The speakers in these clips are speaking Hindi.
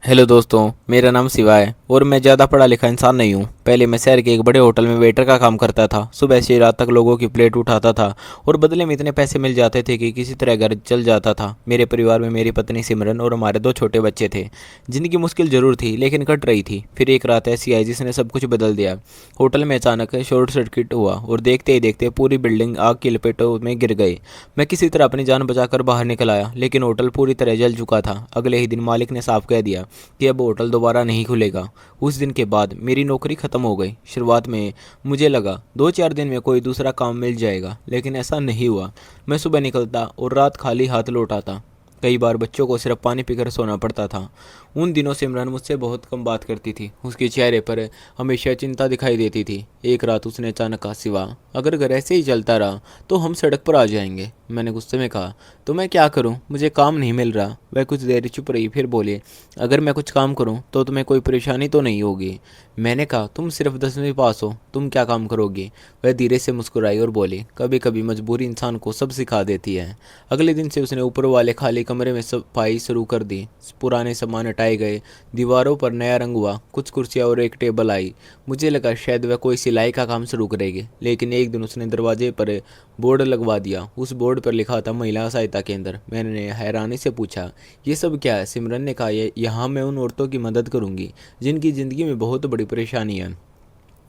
हेलो दोस्तों, मेरा नाम शिवा है और मैं ज़्यादा पढ़ा लिखा इंसान नहीं हूँ। पहले मैं शहर के एक बड़े होटल में वेटर का काम करता था। सुबह से रात तक लोगों की प्लेट उठाता था और बदले में इतने पैसे मिल जाते थे कि किसी तरह घर चल जाता था। मेरे परिवार में मेरी पत्नी सिमरन और हमारे दो छोटे बच्चे थे। जिनकी मुश्किल ज़रूर थी लेकिन कट रही थी। फिर एक रात ऐसी आई जिसने सब कुछ बदल दिया। होटल में अचानक शॉर्ट सर्किट हुआ और देखते ही देखते पूरी बिल्डिंग आग की लपेटों में गिर गई। मैं किसी तरह अपनी जान बचाकर बाहर निकल आया, लेकिन होटल पूरी तरह जल चुका था। अगले ही दिन मालिक ने साफ कह दिया कि अब होटल दोबारा नहीं खुलेगा। उस दिन के बाद मेरी नौकरी खत्म हो गई। शुरुआत में मुझे लगा 2-4 दिन में कोई दूसरा काम मिल जाएगा, लेकिन ऐसा नहीं हुआ। मैं सुबह निकलता और रात खाली हाथ लौट आता। कई बार बच्चों को सिर्फ पानी पीकर सोना पड़ता था। उन दिनों सिमरन मुझसे बहुत कम बात करती थी। उसके चेहरे पर हमेशा चिंता दिखाई देती थी। एक रात उसने अचानक कहा, शिवा, अगर घर ऐसे ही चलता रहा तो हम सड़क पर आ जाएंगे। मैंने गुस्से में कहा, तो मैं क्या करूं? मुझे काम नहीं मिल रहा। वह कुछ देर चुप रही, फिर बोली, अगर मैं कुछ काम करूं तो तुम्हें कोई परेशानी तो नहीं होगी? मैंने कहा, तुम सिर्फ 10वीं पास हो, तुम क्या काम करोगी? वह धीरे से मुस्कुराई और बोली, कभी कभी मजबूरी इंसान को सब सिखा देती है। अगले दिन से उसने ऊपर वाले खाली कमरे में सफाई शुरू कर दी। पुराने सामान हटाए गए, दीवारों पर नया रंग हुआ, कुछ कुर्सियाँ और एक टेबल आई। मुझे लगा शायद वह कोई सिलाई का काम शुरू करेगी, लेकिन एक दिन उसने दरवाजे पर बोर्ड लगवा दिया। उस बोर्ड पर लिखा था महिला सहायता केंद्र। मैंने हैरानी से पूछा, ये सब क्या है? सिमरन ने कहा, यहाँ मैं उन औरतों की मदद करूंगी जिनकी ज़िंदगी में बहुत बड़ी परेशानी है।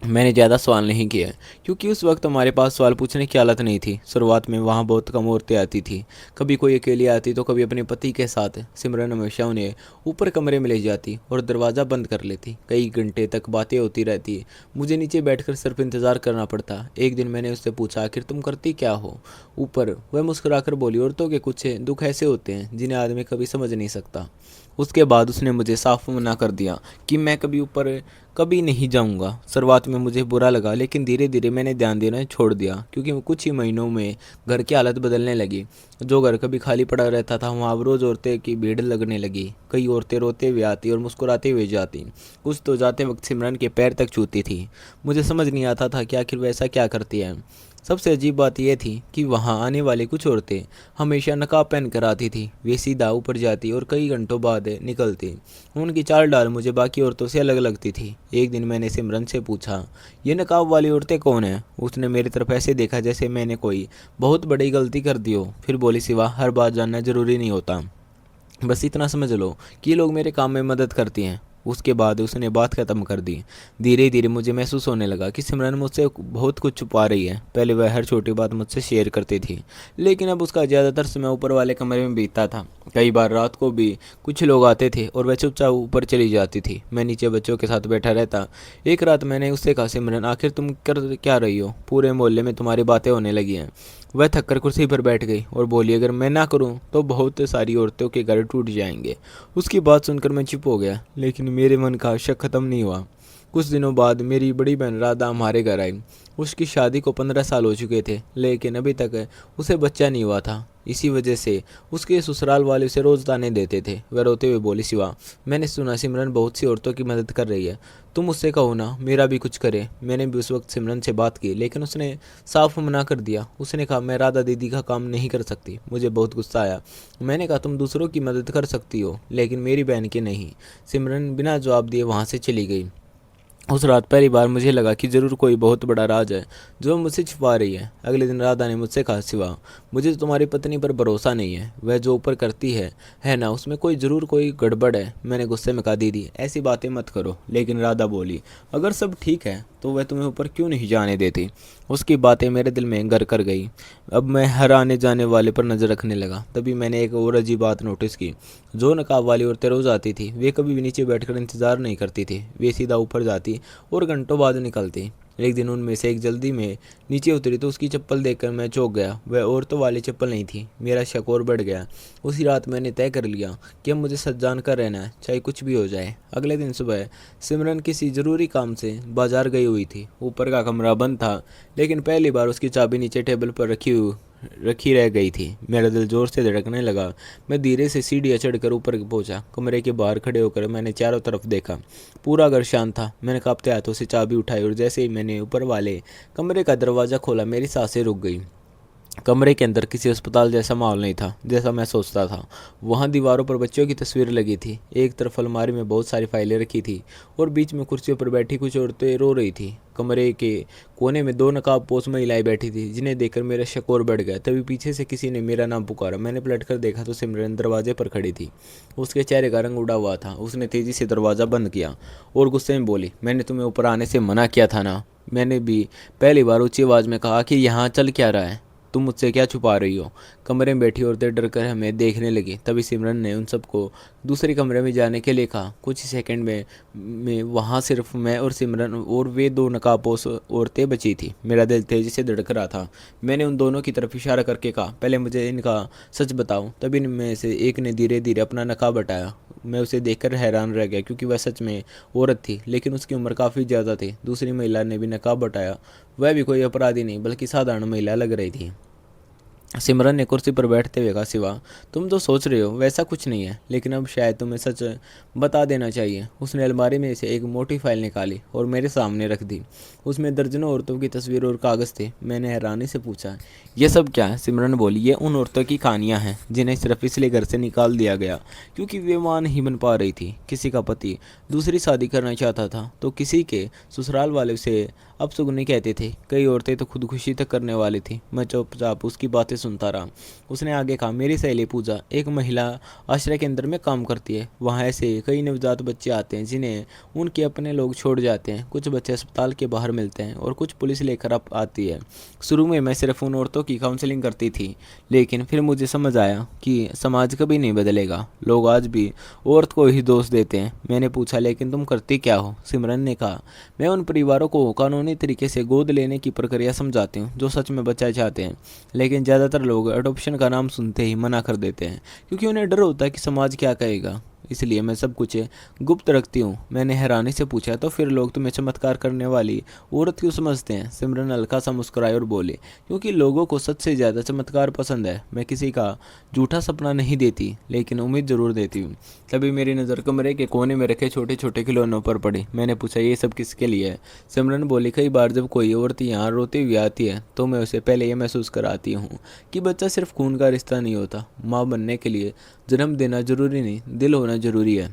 मैंने ज़्यादा सवाल नहीं किए, क्योंकि उस वक्त हमारे पास सवाल पूछने की हालत नहीं थी। शुरुआत में वहाँ बहुत कम औरतें आती थी। कभी कोई अकेली आती तो कभी अपने पति के साथ। सिमरन हमेशा उन्हें ऊपर कमरे में ले जाती और दरवाज़ा बंद कर लेती। कई घंटे तक बातें होती रहती। मुझे नीचे बैठकर सिर्फ इंतज़ार करना पड़ता। एक दिन मैंने उससे पूछा, आखिर तुम करती क्या हो ऊपर? वह मुस्कुराकर बोली, औरतों के कुछ दुख ऐसे होते हैं जिन्हें आदमी कभी समझ नहीं सकता। उसके बाद उसने मुझे साफ मना कर दिया कि मैं कभी ऊपर कभी नहीं जाऊंगा। शुरुआत में मुझे बुरा लगा, लेकिन धीरे धीरे मैंने ध्यान देना छोड़ दिया, क्योंकि कुछ ही महीनों में घर की हालत बदलने लगी। जो घर कभी खाली पड़ा रहता था वहाँ अब रोज़ औरतें की भीड़ लगने लगी। कई औरतें रोते हुए आती और मुस्कुराते हुए जाती। कुछ तो जाते वक्त सिमरन के पैर तक छूती थी। मुझे समझ नहीं आता था कि आखिर वैसा क्या करती है। सबसे अजीब बात यह थी कि वहाँ आने वाली कुछ औरतें हमेशा नकाब पहन कर आती थी। वे सीधा ऊपर जाती और कई घंटों बाद निकलती। उनकी चाल डाल मुझे बाकी औरतों से अलग लगती थी। एक दिन मैंने सिमरन से पूछा, ये नकाब वाली औरतें कौन हैं? उसने मेरी तरफ ऐसे देखा जैसे मैंने कोई बहुत बड़ी गलती कर दी हो। फिर बोली, सिवा, हर बात जानना जरूरी नहीं होता, बस इतना समझ लो कि ये लोग मेरे काम में मदद करती हैं। उसके बाद उसने बात ख़त्म कर दी। धीरे धीरे मुझे महसूस होने लगा कि सिमरन मुझसे बहुत कुछ छुपा रही है। पहले वह हर छोटी बात मुझसे शेयर करती थी, लेकिन अब उसका ज़्यादातर समय ऊपर वाले कमरे में बीतता था। कई बार रात को भी कुछ लोग आते थे और वह चुपचाप ऊपर चली जाती थी। मैं नीचे बच्चों के साथ बैठा रहता। एक रात मैंने उससे कहा, सिमरन, आखिर तुम कर क्या रही हो? पूरे मोहल्ले में तुम्हारी बातें होने लगी हैं। वह थककर कुर्सी पर बैठ गई और बोली, अगर मैं ना करूं तो बहुत सारी औरतों के घर टूट जाएंगे। उसकी बात सुनकर मैं चुप हो गया, लेकिन मेरे मन का शक खत्म नहीं हुआ। कुछ दिनों बाद मेरी बड़ी बहन राधा हमारे घर आई। उसकी शादी को 15 साल हो चुके थे, लेकिन अभी तक उसे बच्चा नहीं हुआ था। इसी वजह से उसके ससुराल वाले उसे रोज़ ताने देते थे। वह रोते हुए बोली, शिवा, मैंने सुना सिमरन बहुत सी औरतों की मदद कर रही है। तुम उससे कहो ना मेरा भी कुछ करे। मैंने भी उस वक्त सिमरन से बात की, लेकिन उसने साफ मना कर दिया। उसने कहा, मैं राधा दीदी का काम नहीं कर सकती। मुझे बहुत गुस्सा आया। मैंने कहा, तुम दूसरों की मदद कर सकती हो, लेकिन मेरी बहन की नहीं। सिमरन बिना जवाब दिए वहाँ से चली गई। उस रात पहली बार मुझे लगा कि ज़रूर कोई बहुत बड़ा राज है जो मुझसे छुपा रही है। अगले दिन राधा ने मुझसे कहा, शिवा, मुझे तो तुम्हारी पत्नी पर भरोसा नहीं है। वह जो ऊपर करती है ना, उसमें कोई ज़रूर कोई गड़बड़ है। मैंने गुस्से में कहा, दीदी ऐसी बातें मत करो। लेकिन राधा बोली, अगर सब ठीक है तो वह तुम्हें ऊपर क्यों नहीं जाने देती? उसकी बातें मेरे दिल में घर कर गई। अब मैं हर आने जाने वाले पर नज़र रखने लगा। तभी मैंने एक और अजीब बात नोटिस की। जो नकाब वाली औरतें रोज़ आती थी, वे कभी भी नीचे बैठकर इंतज़ार नहीं करती थी। वे सीधा ऊपर जाती और घंटों बाद निकलती। एक दिन उनमें से एक जल्दी में नीचे उतरी तो उसकी चप्पल देखकर मैं चौंक गया। वह औरतों वाली चप्पल नहीं थी। मेरा शक और बढ़ गया। उसी रात मैंने तय कर लिया कि अब मुझे सच जान कर रहना है, चाहे कुछ भी हो जाए। अगले दिन सुबह सिमरन किसी ज़रूरी काम से बाजार गई हुई थी। ऊपर का कमरा बंद था, लेकिन पहली बार उसकी चाबी नीचे टेबल पर रखी रह गई थी। मेरा दिल जोर से धड़कने लगा। मैं धीरे से सीढ़ियाँ चढ़कर ऊपर पहुंचा। कमरे के बाहर खड़े होकर मैंने चारों तरफ देखा। पूरा घर शांत था। मैंने कांपते हाथों से चाबी उठाई और जैसे ही मैंने ऊपर वाले कमरे का दरवाज़ा खोला, मेरी सांसें रुक गई। कमरे के अंदर किसी अस्पताल जैसा माहौल नहीं था जैसा मैं सोचता था। वहाँ दीवारों पर बच्चों की तस्वीर लगी थी, एक तरफ अलमारी में बहुत सारी फाइलें रखी थी और बीच में कुर्सियों पर बैठी कुछ औरतें रो रही थी। कमरे के कोने में दो नकाबपोश महिलाएं बैठी थी जिन्हें देखकर मेरा शक और बढ़ गया। तभी पीछे से किसी ने मेरा नाम पुकारा। मैंने पलटकर देखा तो सिमरन दरवाजे पर खड़ी थी। उसके चेहरे का रंग उड़ा हुआ था। उसने तेजी से दरवाज़ा बंद किया और गुस्से में बोली, मैंने तुम्हें ऊपर आने से मना किया था ना। मैंने भी पहली बार ऊंची आवाज़ में कहा कि यहाँ चल क्या रहा है, तुम मुझसे क्या छुपा रही हो। कमरे में बैठी औरतें डर कर हमें देखने लगी। तभी सिमरन ने उन सबको दूसरे कमरे में जाने के लिए कहा। कुछ ही सेकंड में वहाँ सिर्फ मैं और सिमरन और वे दो नकाबपोश औरतें बची थी। मेरा दिल तेजी से धड़क रहा था। मैंने उन दोनों की तरफ इशारा करके कहा, पहले मुझे इनका सच बताओ। तभी इनमें से एक ने धीरे धीरे अपना नकाब हटाया। मैं उसे देखकर हैरान रह गया क्योंकि वह सच में औरत थी, लेकिन उसकी उम्र काफ़ी ज़्यादा थी। दूसरी महिला ने भी नकाब हटाया। वह भी कोई अपराधी नहीं बल्कि साधारण महिला लग रही थी। सिमरन ने कुर्सी पर बैठते हुए कहा, शिवा, तुम जो सोच रहे हो वैसा कुछ नहीं है, लेकिन अब शायद तुम्हें सच बता देना चाहिए। उसने अलमारी में से एक मोटी फाइल निकाली और मेरे सामने रख दी। उसमें दर्जनों औरतों की तस्वीर और कागज़ थे। मैंने हैरानी से पूछा, यह सब क्या है? सिमरन बोली, ये उन औरतों की कहानियाँ हैं जिन्हें सिर्फ इसलिए घर से निकाल दिया गया क्योंकि वे मां नहीं बन पा रही थी। किसी का पति दूसरी शादी करना चाहता था तो किसी के ससुराल वाले उसे अपशगुनी कहते थे। कई औरतें तो खुदकुशी तक करने वाली थी। मैं चुपचाप उसकी बातें सुनता रहा। उसने आगे कहा, मेरी सहेली पूजा एक महिला आश्रय केंद्र में काम करती है। वहाँ ऐसे कई नवजात बच्चे आते हैं जिन्हें उनके अपने लोग छोड़ जाते हैं। कुछ बच्चे अस्पताल के बाहर मिलते हैं और कुछ पुलिस लेकर आती है। शुरू में मैं सिर्फ उन औरतों की काउंसलिंग करती थी, लेकिन फिर मुझे समझ आया कि समाज कभी नहीं बदलेगा। लोग आज भी औरत को ही दोष देते हैं। मैंने पूछा, लेकिन तुम करती क्या हो? सिमरन ने कहा, मैं उन परिवारों को कानूनी तरीके से गोद लेने की प्रक्रिया समझाती हूँ जो सच में बच्चा चाहते हैं, लेकिन ज़्यादातर लोग अडॉप्शन का नाम सुनते ही मना कर देते हैं क्योंकि उन्हें डर होता है कि समाज क्या कहेगा। इसलिए मैं सब कुछ गुप्त रखती हूँ। मैंने हैरानी से पूछा, तो फिर लोग तुम्हें चमत्कार करने वाली औरत क्यों समझते हैं? सिमरन हल्का सा मुस्कुराए और बोले, क्योंकि लोगों को सच से ज़्यादा चमत्कार पसंद है। मैं किसी का झूठा सपना नहीं देती, लेकिन उम्मीद ज़रूर देती हूँ। तभी मेरी नज़र कमरे के कोने में रखे छोटे छोटे खिलौनों पर पड़ी। मैंने पूछा, ये सब किसके लिए है? सिमरन बोली, कई बार जब कोई औरत यहाँ रोती हुई आती है तो मैं उसे पहले ये महसूस कराती हूँ कि बच्चा सिर्फ खून का रिश्ता नहीं होता। माँ बनने के लिए जन्म देना जरूरी नहीं, दिल होना जरूरी है।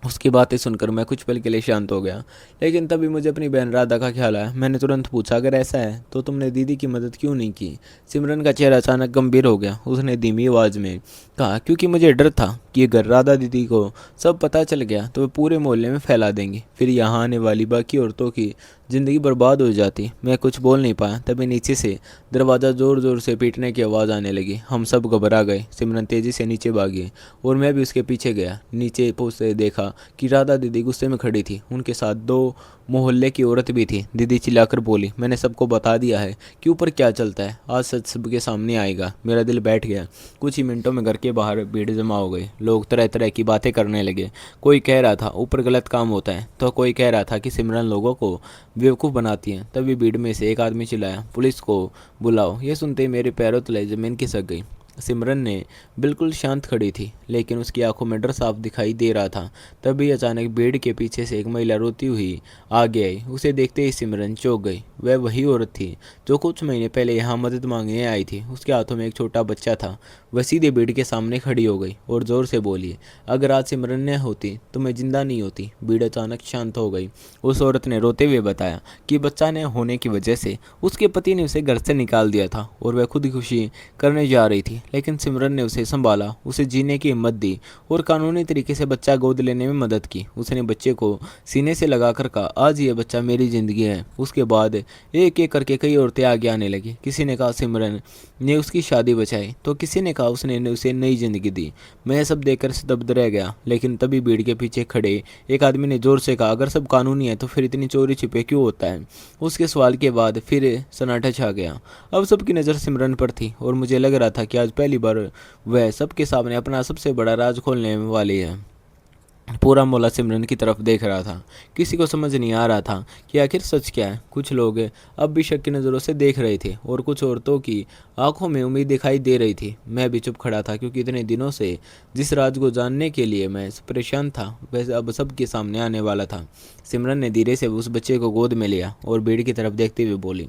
उसकी बातें सुनकर मैं कुछ पल के लिए शांत हो गया, लेकिन तभी मुझे अपनी बहन राधा का ख्याल आया। मैंने तुरंत पूछा, अगर ऐसा है तो तुमने दीदी की मदद क्यों नहीं की? सिमरन का चेहरा अचानक गंभीर हो गया। उसने धीमी आवाज़ में कहा, क्योंकि मुझे डर था कि अगर राधा दीदी को सब पता चल गया तो वे पूरे मोहल्ले में फैला देंगी। फिर यहाँ आने वाली बाकी औरतों की ज़िंदगी बर्बाद हो जाती। मैं कुछ बोल नहीं पाया। तभी नीचे से दरवाज़ा ज़ोर ज़ोर से पीटने की आवाज़ आने लगी। हम सब घबरा गए। सिमरन तेज़ी से नीचे भागी और मैं भी उसके पीछे गया। नीचे पहुँचते देखा कि राधा दीदी गुस्से में खड़ी थी। उनके साथ दो मोहल्ले की औरत भी थी। दीदी चिल्लाकर बोली, मैंने सबको बता दिया है कि ऊपर क्या चलता है। आज सच सबके सामने आएगा। मेरा दिल बैठ गया। कुछ ही मिनटों में घर के बाहर भीड़ जमा हो गई। लोग तरह तरह की बातें करने लगे। कोई कह रहा था ऊपर गलत काम होता है, तो कोई कह रहा था कि सिमरन लोगों को बेवकूफ़ बनाती हैं। तभी भीड़ में से एक आदमी चिल्लाया, पुलिस को बुलाओ। ये सुनते ही मेरे पैरों तले ज़मीन खिसक गई। सिमरन ने बिल्कुल शांत खड़ी थी, लेकिन उसकी आंखों में डर साफ दिखाई दे रहा था। तभी अचानक भीड़ के पीछे से एक महिला रोती हुई आगे आई। उसे देखते ही सिमरन चौंक गई। वह वही औरत थी जो कुछ महीने पहले यहाँ मदद मांगने आई थी। उसके हाथों में एक छोटा बच्चा था। वह सीधे भीड़ के सामने खड़ी हो गई और ज़ोर से बोली, अगर आज सिमरन न होती तो मैं जिंदा नहीं होती। भीड़ अचानक शांत हो गई। उस औरत ने रोते हुए बताया कि बच्चा न होने की वजह से उसके पति ने उसे घर से निकाल दिया था और वह खुदकुशी करने जा रही थी, लेकिन सिमरन ने उसे संभाला, उसे जीने की हिम्मत दी और कानूनी तरीके से बच्चा गोद लेने में मदद की। उसने बच्चे को सीने से लगाकर कहा, आज ये बच्चा मेरी ज़िंदगी है। उसके बाद एक एक करके कई औरतें आगे आने लगी। किसी ने कहा सिमरन ने उसकी शादी बचाई, तो किसी ने कहा उसने उसे नई जिंदगी दी। मैं सब देखकर स्तब्ध रह गया। लेकिन तभी भीड़ के पीछे खड़े एक आदमी ने जोर से कहा, अगर सब कानूनी है तो फिर इतनी चोरी छिपे क्यों होता है? उसके सवाल के बाद फिर सन्नाटा छा गया। अब सबकी नज़र सिमरन पर थी और मुझे लग रहा था कि आज पहली बार वह सबके सामने अपना सबसे बड़ा राज खोलने वाली है। पूरा मोहल्ला सिमरन की तरफ देख रहा था। किसी को समझ नहीं आ रहा था कि आखिर सच क्या है। कुछ लोग अब भी शक की नज़रों से देख रहे थे और कुछ औरतों की आंखों में उम्मीद दिखाई दे रही थी। मैं भी चुप खड़ा था क्योंकि इतने दिनों से जिस राज को जानने के लिए मैं परेशान था वैसे अब सबके सामने आने वाला था। सिमरन ने धीरे से उस बच्चे को गोद में लिया और भीड़ की तरफ देखते हुए बोली,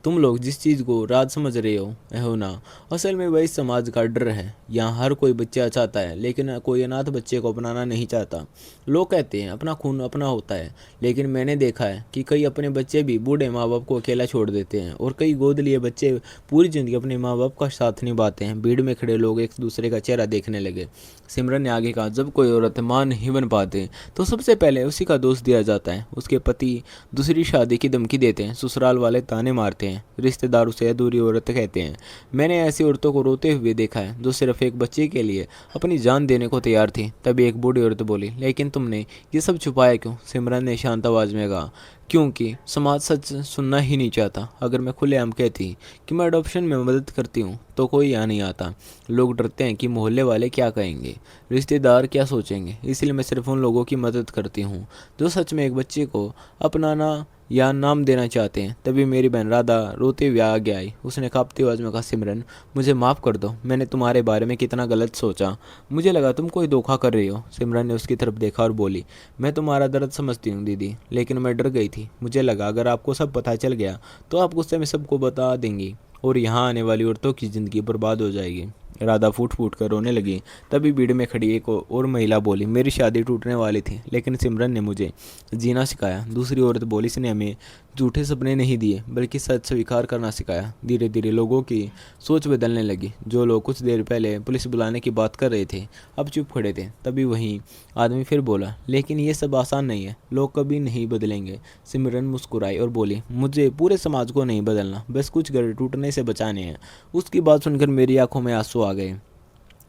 तुम लोग जिस चीज़ को राज समझ रहे हो ना, असल में वही समाज का डर है। यहाँ हर कोई बच्चा चाहता है, लेकिन कोई अनाथ बच्चे को अपनाना नहीं चाहता। लोग कहते हैं अपना खून अपना होता है, लेकिन मैंने देखा है कि कई अपने बच्चे भी बूढ़े माँ बाप को अकेला छोड़ देते हैं, और कई गोद लिए बच्चे पूरी ज़िंदगी अपने माँ बाप का साथ निभाते हैं। भीड़ में खड़े लोग एक दूसरे का चेहरा देखने लगे। सिमरन ने आगे कहा, जब कोई औरत माँ नहीं बन पाते तो सबसे पहले उसी का दोष दिया जाता है। उसके पति दूसरी शादी की धमकी देते हैं, ससुराल वाले ताने मारते हैं, रिश्तेदार उसे अधूरी औरत कहते हैं। मैंने ऐसी औरतों को रोते हुए देखा है जो सिर्फ एक बच्चे के लिए अपनी जान देने को तैयार थी। तभी एक बूढ़ी औरत बोली, लेकिन तुमने ये सब छुपाया क्यों? सिमरन ने शांत आवाज में कहा, क्योंकि समाज सच सुनना ही नहीं चाहता। अगर मैं खुलेआम कहती कि मैं अडॉप्शन में मदद करती हूँ तो कोई यहाँ नहीं आता। लोग डरते हैं कि मोहल्ले वाले क्या कहेंगे, रिश्तेदार क्या सोचेंगे, इसलिए मैं सिर्फ उन लोगों की मदद करती हूँ जो सच में एक बच्चे को अपनाना या नाम देना चाहते हैं। तभी मेरी बहन राधा रोते हुए आगे आई। उसने कांपती आवाज में कहा, सिमरन मुझे माफ़ कर दो, मैंने तुम्हारे बारे में कितना गलत सोचा, मुझे लगा तुम कोई धोखा कर रही हो। सिमरन ने उसकी तरफ देखा और बोली, मैं तुम्हारा दर्द समझती हूँ दीदी, लेकिन मैं डर गई थी। मुझे लगा अगर आपको सब पता चल गया तो आप गुस्से में सबको बता देंगी और यहाँ आने वाली औरतों की ज़िंदगी बर्बाद हो जाएगी। राधा फूट फूट कर रोने लगी। तभी भीड़ में खड़ी एक और महिला बोली, मेरी शादी टूटने वाली थी, लेकिन सिमरन ने मुझे जीना सिखाया। दूसरी औरत बोली, इसने हमें झूठे सपने नहीं दिए बल्कि सच स्वीकार करना सिखाया। धीरे धीरे लोगों की सोच बदलने लगी। जो लोग कुछ देर पहले पुलिस बुलाने की बात कर रहे थे अब चुप खड़े थे। तभी वही आदमी फिर बोला, लेकिन ये सब आसान नहीं है, लोग कभी नहीं बदलेंगे। सिमरन मुस्कुराई और बोली, मुझे पूरे समाज को नहीं बदलना, बस कुछ घर टूटने से बचाने हैं। उसकी बात सुनकर मेरी आंखों में आंसू आ गए।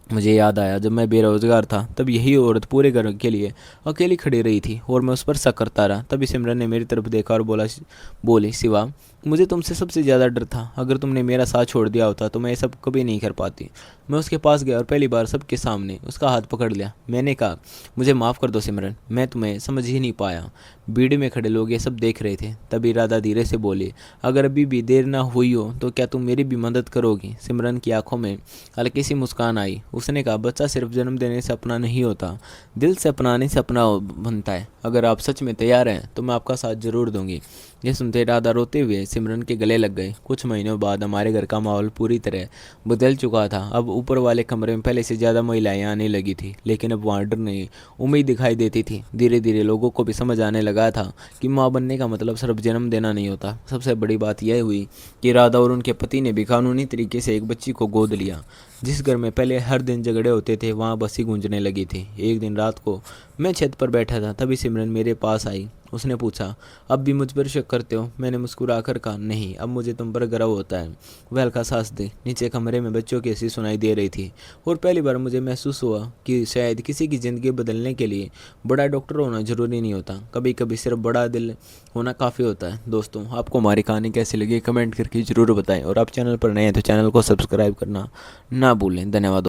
मुझे याद आया जब मैं बेरोजगार था तब यही औरत पूरे घर के लिए अकेली खड़ी रही थी और मैं उस पर शक करता रहा। तभी सिमरन ने मेरी तरफ देखा और बोली, शिवा मुझे तुमसे सबसे ज़्यादा डर था। अगर तुमने मेरा साथ छोड़ दिया होता तो मैं ये सब कभी नहीं कर पाती। मैं उसके पास गया और पहली बार सबके सामने उसका हाथ पकड़ लिया। मैंने कहा, मुझे माफ़ कर दो सिमरन, मैं तुम्हें समझ ही नहीं पाया। भीड़ में खड़े लोग ये सब देख रहे थे। तभी राधा धीरे से बोली, अगर अभी भी देर ना हुई हो तो क्या तुम मेरी भी मदद करोगी? सिमरन की आंखों में हल्की सी मुस्कान आई। उसने कहा, बच्चा सिर्फ जन्म देने से अपना नहीं होता, दिल से अपनाने से अपना बनता है। अगर आप सच में तैयार हैं तो मैं आपका साथ जरूर दूंगी। यह सुनते राधा रोते हुए सिमरन के गले लग गए। कुछ महीनों बाद हमारे घर का माहौल पूरी तरह बदल चुका था। अब ऊपर वाले कमरे में पहले से ज़्यादा महिलाएं आने लगी थी, लेकिन अब वहाँ डर नहीं, उम्मीद दिखाई देती थी। धीरे धीरे लोगों को भी समझ आने लगा था कि माँ बनने का मतलब सिर्फ जन्म देना नहीं होता। सबसे बड़ी बात यह हुई कि राधा और उनके पति ने भी कानूनी तरीके से एक बच्ची को गोद लिया। जिस घर में पहले हर दिन झगड़े होते थे वहाँ बसी गूंजने लगी थी। एक दिन रात को मैं छत पर बैठा था, तभी सिमरन मेरे पास आई। उसने पूछा, अब भी मुझ पर शक करते हो? मैंने मुस्कुरा कर कहा, नहीं, अब मुझे तुम पर गर्व होता है। वह हल्का सांस दी। नीचे कमरे में बच्चों की हंसी सुनाई दे रही थी और पहली बार मुझे महसूस हुआ कि शायद किसी की ज़िंदगी बदलने के लिए बड़ा डॉक्टर होना ज़रूरी नहीं होता, कभी कभी सिर्फ बड़ा दिल होना काफ़ी होता है। दोस्तों, आपको हमारी कहानी कैसी लगी कमेंट करके ज़रूर बताएं, और आप चैनल पर नए हैं तो चैनल को सब्सक्राइब करना ना भूलें। धन्यवाद।